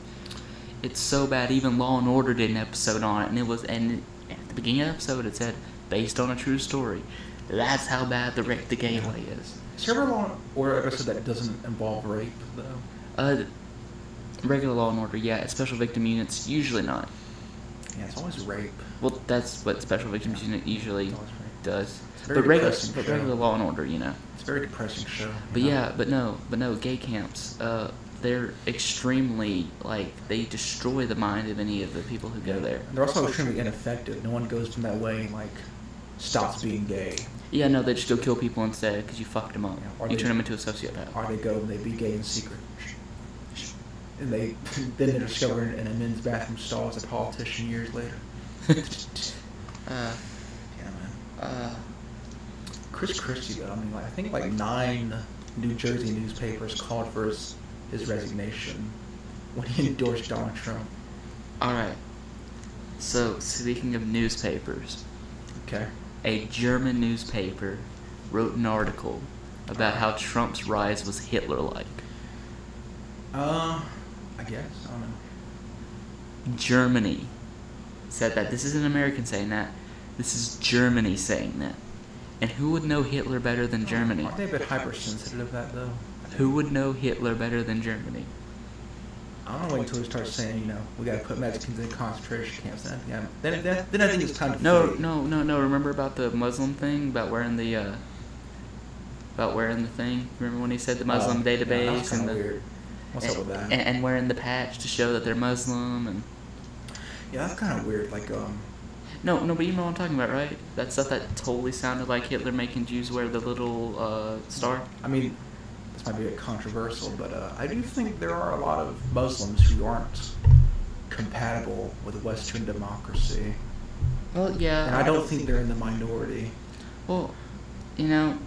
It's so bad, even Law & Order did an episode on it, and at the beginning of the episode it said, based on a true story. That's how bad the rape the gay away is. Is there ever Law & Order episode that doesn't involve rape, though? Regular Law & Order, yeah. Special Victim Units, usually not. Yeah, it's always rape. Well, that's what Special Victims Unit usually does. But regular Law & Order, you know. It's a very depressing show. But yeah, but no, gay camps, they're extremely, like, they destroy the mind of any of the people who go there. And they're also extremely ineffective. No one goes from that way and, like, stops being gay. Yeah, no, they just go kill people instead because you fucked them up. Yeah, you turn them into a sociopath. Or they go and they be gay in secret. And then they're discovered in a men's bathroom stall as a politician years later. Yeah, man. Chris Christie, though, I mean, like, I think like 9 New Jersey newspapers called for his resignation when he endorsed Donald Trump. Alright. So, speaking of newspapers. Okay. A German newspaper wrote an article about how Trump's rise was Hitler-like. I guess. I don't know. Germany said that. This isn't an American saying that. This is Germany saying that. And who would know Hitler better than Germany? Aren't they a bit hypersensitive to that, though? Who would know Hitler better than Germany? I don't know, wait until we start saying, you know, we gotta put Mexicans in concentration camps. Then I think it's time to No. Remember about the Muslim thing? About wearing the thing? Remember when he said the Muslim database? Yeah, that's and the weird. What's up with that? And wearing the patch to show that they're Muslim and... Yeah, that's kind of weird. Like, No, but you know what I'm talking about, right? That stuff that totally sounded like Hitler making Jews wear the little star. I mean, this might be a bit controversial, but I do think there are a lot of Muslims who aren't compatible with Western democracy. Well, yeah. And I don't think they're in the minority. Well, you know...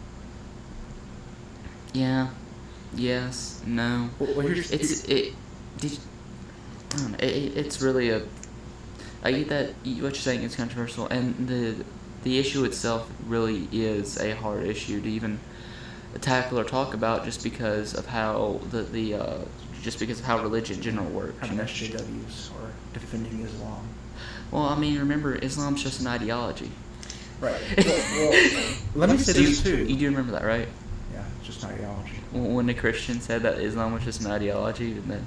Yeah. Yes. No. Well, It's really a... I get that what you're saying is controversial, and the issue itself really is a hard issue to even tackle or talk about, just because of how just because of how religion in general works. Having SJWs or defending Islam. Well, I mean, remember, Islam's just an ideology. Right. Well, let me say this too. You do remember that, right? Yeah, it's just an ideology. When the Christian said that Islam was just an ideology, and that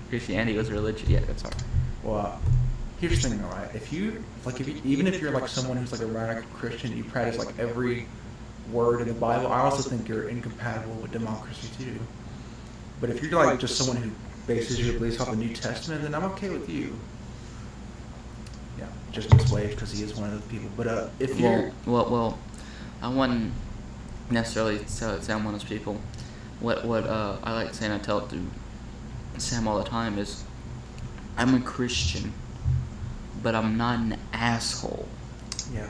Christianity was a religion. Yeah, that's all right. Well, here's the thing, though, right? Even if you're like someone who's like a radical Christian, you practice like every word in the Bible, I also think you're incompatible with democracy too. But if you're like just someone who bases your beliefs off the New Testament, then I'm okay with you. Yeah, just miswaved because he is one of the people. But if you're well, I wouldn't necessarily say I'm one of those people. What I like saying, I tell it to Sam all the time, is I'm a Christian, but I'm not an asshole. Yeah.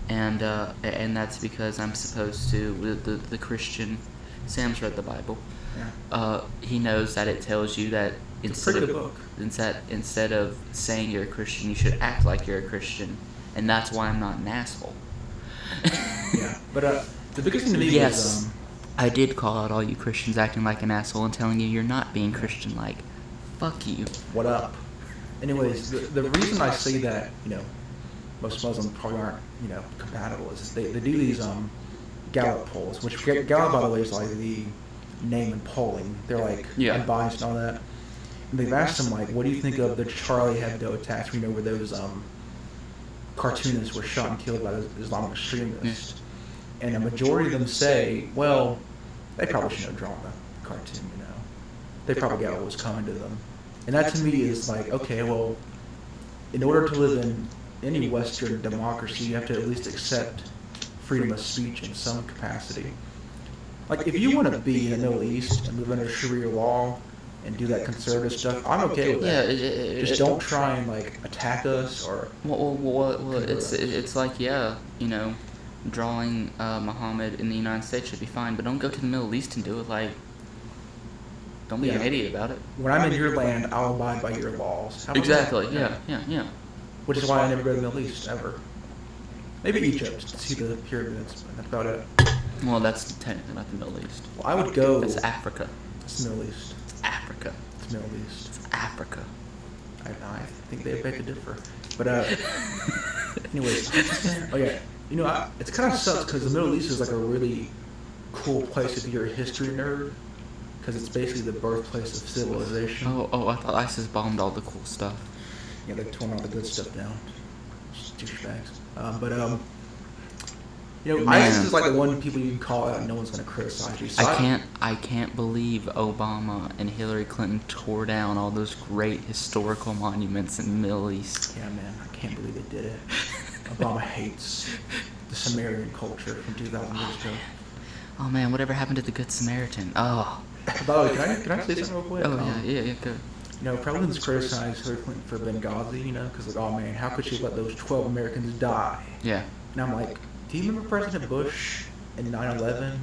And that's because I'm supposed to. The Christian, Sam's read the Bible. Yeah. He knows that it tells you that instead of saying you're a Christian, you should act like you're a Christian, and that's why I'm not an asshole. Yeah. But the biggest thing to me is I did call out all you Christians acting like an asshole and telling you you're not being Christian-like. Fuck you. What up? Anyways, the reason I say that, you know, most Muslims probably aren't, you know, compatible is they do these Gallup polls, which Gallup, by the way, is like the name in polling. They're like unbiased and all that. And they've asked them, like, what do you think of the Charlie Hebdo attacks? We know where those cartoonists were shot and killed by those Islamic extremists. And a majority of them say, well, they probably shouldn't have drawn the cartoon, you know. They probably got what was coming to them. And that to me is like, okay, well, in order to live in any Western democracy, you have to at least accept freedom of speech in some capacity. Like, if you want to be in the Middle East and live under Sharia law and do that conservative stuff, I'm okay with that. Just don't try and, like, attack us or... Well, it's like, yeah, you know, drawing Muhammad in the United States should be fine, but don't go to the Middle East and do it. Like, don't be an idiot about it. When I'm in your land, I'll abide by your laws. Exactly. Yeah. Which is why I never go to the Middle East ever. Maybe Egypt to see the pyramids, but that's about it. Well, that's technically not the Middle East. Well, I would go. That's Africa. It's Middle East. It's Africa. It's Middle East. It's Africa. I think they beg to differ. But anyways, oh yeah, it's kind of sucks because the Middle East is like a really cool place if you're a history nerd, because it's basically the birthplace of civilization. Oh, I thought ISIS bombed all the cool stuff. Yeah, they torn all the good stuff down. Just douchebags. ISIS is like the one people you can call out and no one's gonna criticize you. So I can't believe Obama and Hillary Clinton tore down all those great historical monuments in the Middle East. Yeah, man, I can't believe they did it. Obama hates the Sumerian culture from 2,000 years ago. Oh man, whatever happened to the Good Samaritan? Oh. By the way, can I say something real quick? Oh yeah, go. Presidents criticize Hillary Clinton for Benghazi, because like, oh man, how could she let those 12 Americans die? Yeah. And I'm like, do you remember President Bush in 9/11?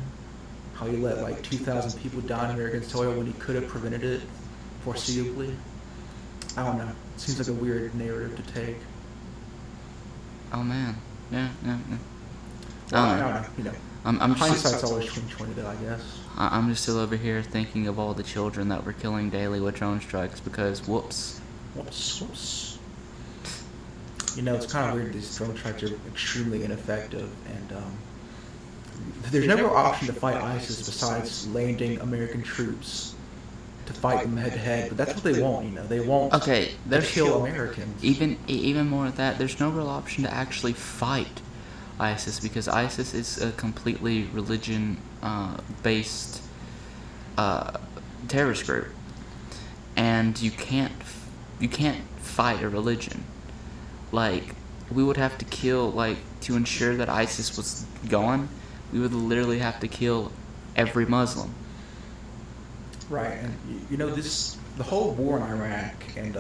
How he let like 2,000 people die in American soil when he could have prevented it foreseeably? I don't know. It seems like a weird narrative to take. Oh man. Yeah. Well, I don't know. I'm hindsight's always 20/20 though, I guess. I'm just still over here thinking of all the children that we're killing daily with drone strikes because whoops. It's kind of weird. These drone strikes are extremely ineffective, and there's no real option to fight ISIS besides landing American troops to fight them head to head. But that's what they want. They won't. Okay, they kill Americans. Even more than that, there's no real option to actually fight ISIS because ISIS is a completely religion-based terrorist group, and you can't fight a religion. Like, we would have to kill, to ensure that ISIS was gone, we would literally have to kill every Muslim. Right, and the whole war in Iraq and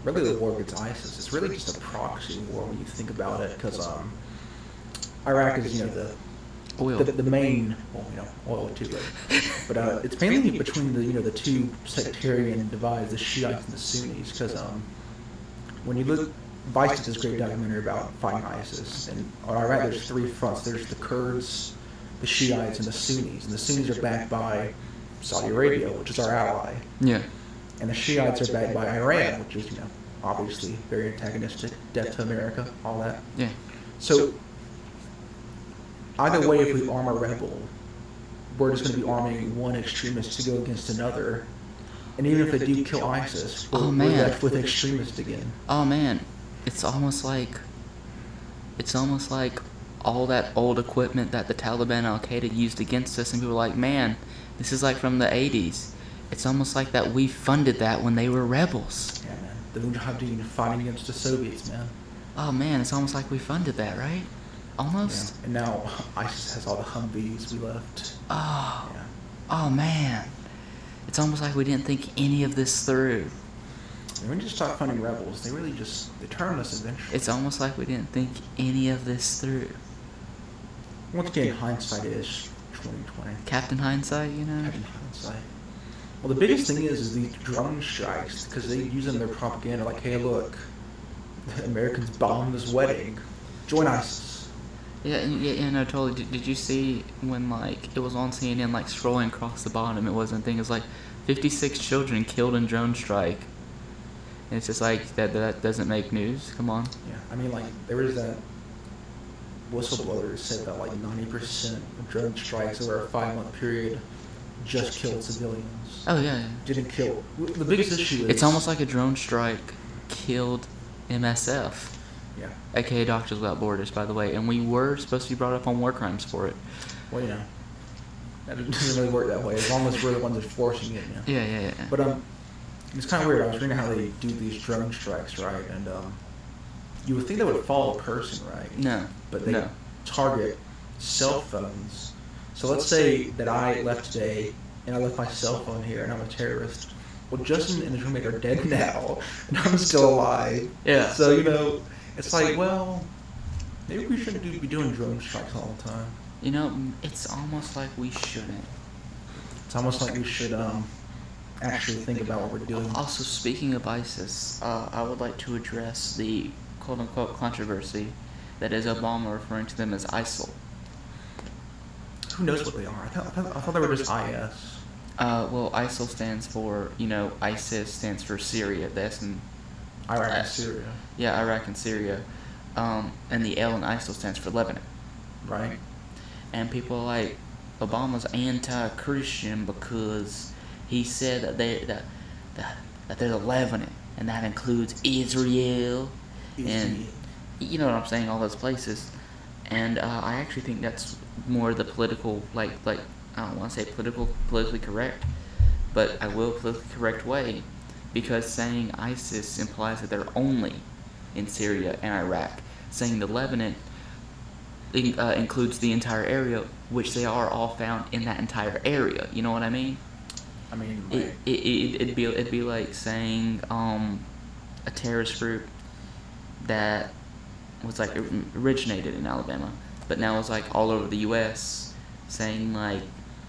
really the war against ISIS, it's really just a proxy war when you think about it, because Iraq is, the main, oil too, but it's mainly between the two sectarian divides, the Shiites and the Sunnis, because when you look, Vice did this great documentary about fighting ISIS, and on Iraq there's three fronts. There's the Kurds, the Shiites, and the Sunnis. And the Sunnis are backed by Saudi Arabia, which is our ally. Yeah. And the Shiites are backed by Iran, which is, obviously very antagonistic, death to America, all that. Yeah. So either way, if we arm a rebel, we're just going to be arming one extremist to go against another. And even if they do kill ISIS, we're left with extremists again. Oh man. It's almost like all that old equipment that the Taliban and Al-Qaeda used against us, and people were like, man, this is like from the 80s. It's almost like that we funded that when they were rebels. Yeah, man. The Mujahideen fighting against the Soviets, man. Oh man, it's almost like we funded that, right? Almost. Yeah. And now ISIS has all the Humvees we left. Oh. Yeah. Oh man. It's almost like we didn't think any of this through. When you just start funding rebels, they turn us eventually. It's almost like we didn't think any of this through. Once again, hindsight is 20/20. Captain Hindsight, Captain Hindsight. Well, the biggest thing is these drone strikes, because they use them in their propaganda, like, hey, look, the Americans bombed this wedding. Join ISIS. Yeah, no, totally. Did you see when, it was on CNN, scrolling across the bottom, it wasn't a thing, it was 56 children killed in drone strike. And it's just that doesn't make news. Come on. Yeah, I mean, there was that whistleblower who said that 90% of drone strikes over a 5-month period just killed civilians. Oh yeah. Didn't kill. The biggest issue is it's almost like a drone strike killed MSF. Yeah. AKA Doctors Without Borders, by the way, and we were supposed to be brought up on war crimes for it. Well, that doesn't really work that way. As long as we're the ones enforcing it. Yeah. But it's kind of weird. I was reading how they do these drone strikes, right? And you would think they would follow a person, right? No. But they target cell phones. So let's say that I left today and I left my cell phone here and I'm a terrorist. Well, Justin and his roommate are dead now, and I'm still alive. Yeah. So, it's well, maybe we shouldn't be doing drone strikes all the time. It's almost like we shouldn't. It's almost like we should actually think about what we're doing. Also, speaking of ISIS, I would like to address the quote-unquote controversy that is Obama referring to them as ISIL. Who knows what they are? I thought they were just IS. Well, ISIL stands for, ISIS stands for Syria. The S in Iraq and Syria. Yeah, Iraq and Syria. And the L in ISIL stands for Lebanon. Right. And people are like, Obama's anti-Christian because he said that they're the Lebanon, and that includes Israel, and you know what I'm saying, all those places. And I actually think that's more the political, like I don't want to say politically correct, but I will politically correct way, because saying ISIS implies that they're only in Syria and Iraq. Saying the Lebanon includes the entire area, which they are all found in that entire area. You know what I mean? I mean, It'd be like saying a terrorist group that was like originated in Alabama, but now it's like all over the U.S. saying like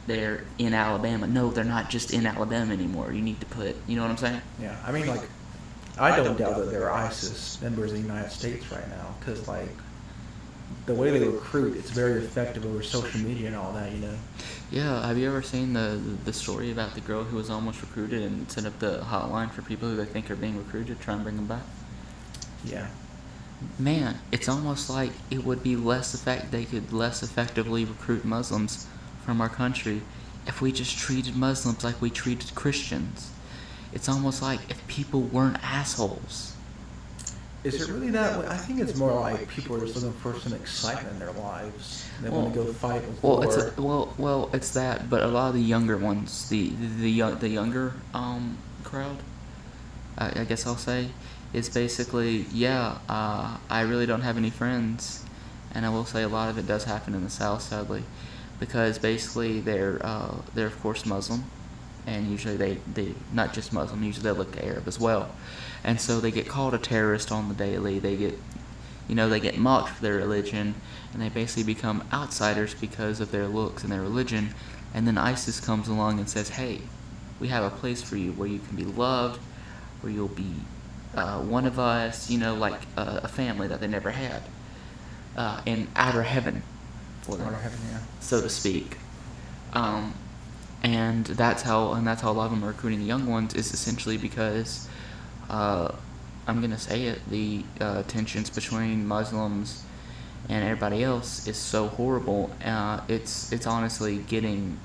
they're in Alabama. No, they're not just in Alabama anymore. You need to put, you know what I'm saying? yeah. I mean, like, I don't doubt that there are ISIS members in the United States right now, because like the way they recruit, it's very effective over social media and all that, you know. Yeah, have you ever seen the story about the girl who was almost recruited and set up the hotline for people who they think are being recruited, try and bring them back? Yeah. Man, it's almost like it would be they could less effectively recruit Muslims from our country if we just treated Muslims like we treated Christians. It's almost like if people weren't assholes. Is it really that way? I think it's more like people are just looking for some excitement in their lives. They want to go fight with war. Well, it's that, but a lot of the younger ones, the younger crowd, I guess I'll say, is basically, I really don't have any friends, and I will say a lot of it does happen in the South, sadly, because basically they're of course Muslim, and usually they not just Muslim, usually they look Arab as well, and so they get called a terrorist on the daily. They get mocked for their religion, and they basically become outsiders because of their looks and their religion. And then ISIS comes along and says, hey, we have a place for you where you can be loved, where you'll be one of us, like a family that they never had, in outer heaven for them, so to speak. And that's how a lot of them are recruiting the young ones, is essentially because I'm gonna say it, the tensions between Muslims and everybody else is so horrible. It's honestly getting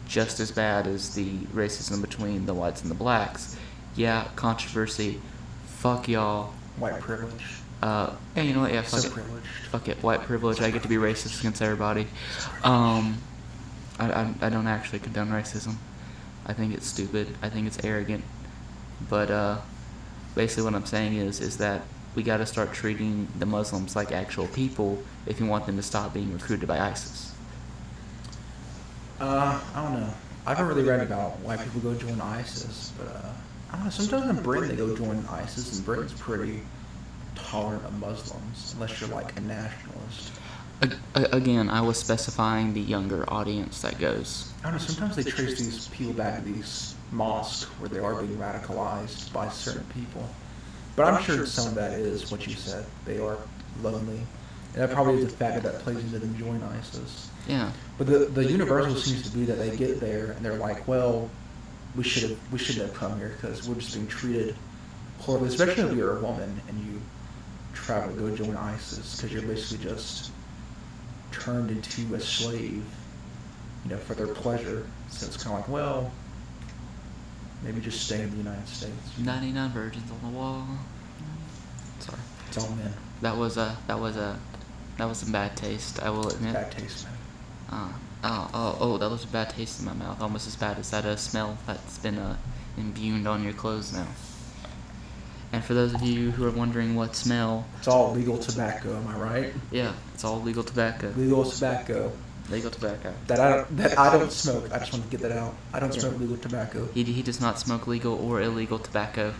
just as bad as the racism between the whites and the blacks. Yeah, controversy. Fuck y'all. White privilege. Yeah, you know what? Yeah, fuck So it. privileged. Fuck it. White privilege. I get to be racist against everybody. I don't actually condone racism. I think it's stupid. I think it's arrogant. But basically what I'm saying is that we got to start treating the Muslims like actual people if you want them to stop being recruited by ISIS. I don't know. I haven't really read about why people go join ISIS, but I don't know. Sometimes in Britain they go join ISIS, and Britain's pretty tolerant of Muslims, unless you're like a nationalist. Again, I was specifying the younger audience that goes. I don't know. Sometimes they trace these people back to these mosques where they are being radicalized by certain people. But I'm sure some of that is what you said. They are lonely. And that probably is the fact that plays into them join ISIS. Yeah. But the universal seems to be that they get there and they're like, well, we shouldn't have come here because we're just being treated horribly, especially if you're a woman and you travel to go join ISIS, because you're basically just turned into a slave, for their pleasure. So it's kind of like, well, maybe just stay in the United States. 99 virgins on the wall. Sorry. It's all men. That was some bad taste, I will admit. Bad taste, man. That was a bad taste in my mouth. Almost as bad as that smell that's been imbued on your clothes now. And for those of you who are wondering what smell... It's all legal tobacco, am I right? Yeah, it's all legal tobacco. Legal tobacco. Legal tobacco. That I don't smoke. I just want to get that out. I don't smoke legal tobacco. He does not smoke legal or illegal tobacco.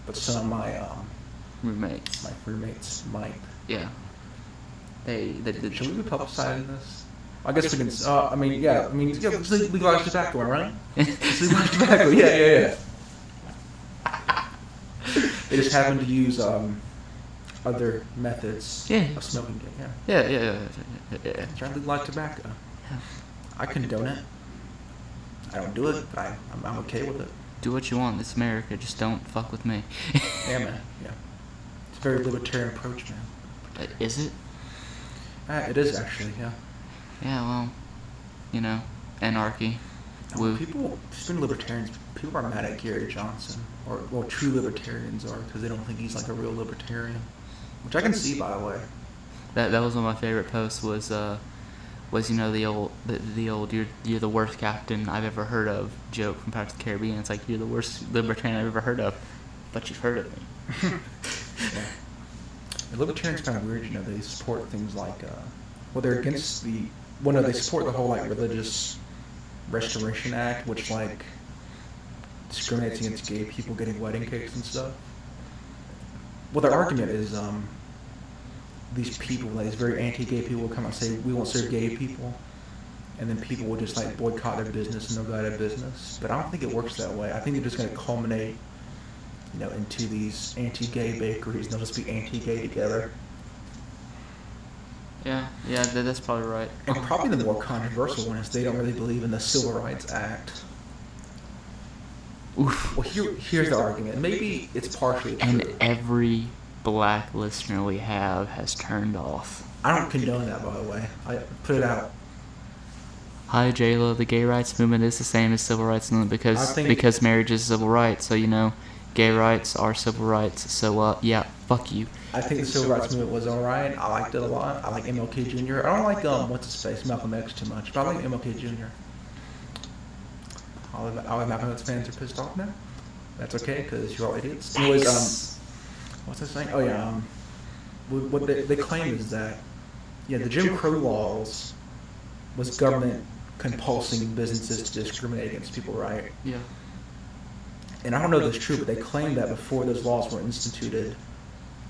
But some of my roommates. My roommates might. Yeah. They Should we be publicizing this? I guess we can. It's legalized tobacco, right? It's legalized tobacco. Yeah. They just happen to use other methods Yeah. of smoking. Yeah. Yeah. Trying to legalize tobacco. Yeah. I condone it. I don't do it, but I'm okay with it. Do what you want. It's America. Just don't fuck with me. Yeah, man. Yeah. It's a very libertarian approach, man. Is it? It is actually, yeah. Yeah, well, anarchy. Woo. People, speaking of libertarians, people are mad at Gary Johnson, or well, true libertarians are, because they don't think he's like a real libertarian, which I can see, by the way. That was one of my favorite posts. Was the old you're the worst captain I've ever heard of joke from Pirates of the Caribbean. It's like, you're the worst libertarian I've ever heard of, but you've heard of me. Yeah. The libertarians kind of weird, they support things like, they're against they support the whole like religious Restoration Act, which like discriminates against gay people getting wedding cakes and stuff. Well, their argument is these people, like these very anti-gay people, will come out and say we won't serve gay people, and then people will just like boycott their business and they'll go out of business. But I don't think it works that way. I think they're just going to culminate, into these anti-gay bakeries, and they'll just be anti-gay together. Yeah, that's probably right. And probably the more controversial one is they don't really believe in the Civil Rights Act. Oof. Well, here's the argument. Maybe it's partially true. And every black listener we have has turned off. I don't condone that, by the way. I put it out. Hi, J-Lo. The gay rights movement is the same as civil rights movement because marriage is civil rights. So, gay rights are civil rights. So, yeah, fuck you. I think the civil rights movement was alright. I liked it a lot. I like MLK Jr. I don't like what's his face, Malcolm X, too much, but I like MLK Jr. All the Malcolm X fans are pissed off now. That's okay, because you're all idiots. Anyways, what's I saying? Oh yeah, what they claim is that the Jim Crow laws was government compulsing businesses to discriminate against people, right? Yeah. And I don't know if that's true, but they claim that before those laws were instituted,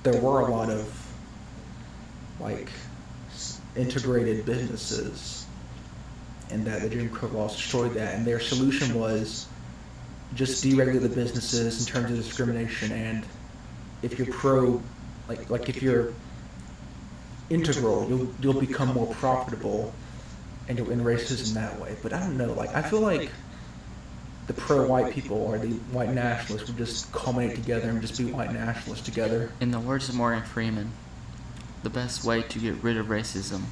there were a lot of like integrated businesses, and that the Jim Crow laws destroyed that. And their solution was just deregulate the businesses in terms of discrimination. And if you're like if you're integral, you'll become more profitable, and you'll end racism that way. But I don't know. Like I feel like the pro-white people or the white nationalists would just culminate together and just be white nationalists together. In the words of Morgan Freeman, the best way to get rid of racism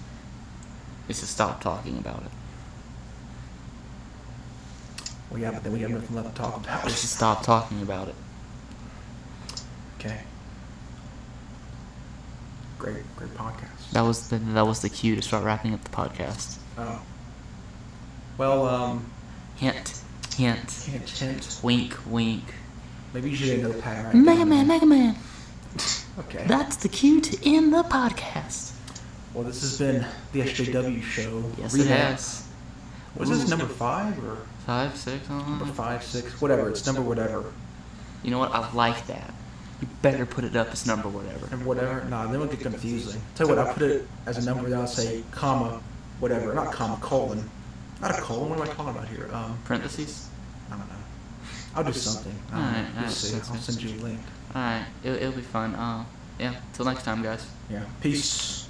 is to stop talking about it. Well, yeah, but then we have nothing left to talk about. Just to stop talking about it. Okay. Great podcast. That was the cue to start wrapping up the podcast. Oh. Well, Hint. Hint. Wink, wink. Maybe you should get another pattern right Mega Man. Okay. That's the cue to end the podcast. Well, this has been the SJW show. Yes, it has. Was this number 5 or 5, 6? number 5, 6? Whatever. It's number whatever. You know what? I like that. You better put it up as number whatever. Number whatever? Nah, then it'll get confusing. Tell you what, I'll put it as a number. Then I'll say comma whatever, not comma colon. Not a colon. What am I talking about here? Parentheses? I don't know. I'll do something. Alright, You'll see. I'll send you a link. Alright, it'll be fun. Yeah, till next time, guys. Yeah. Peace.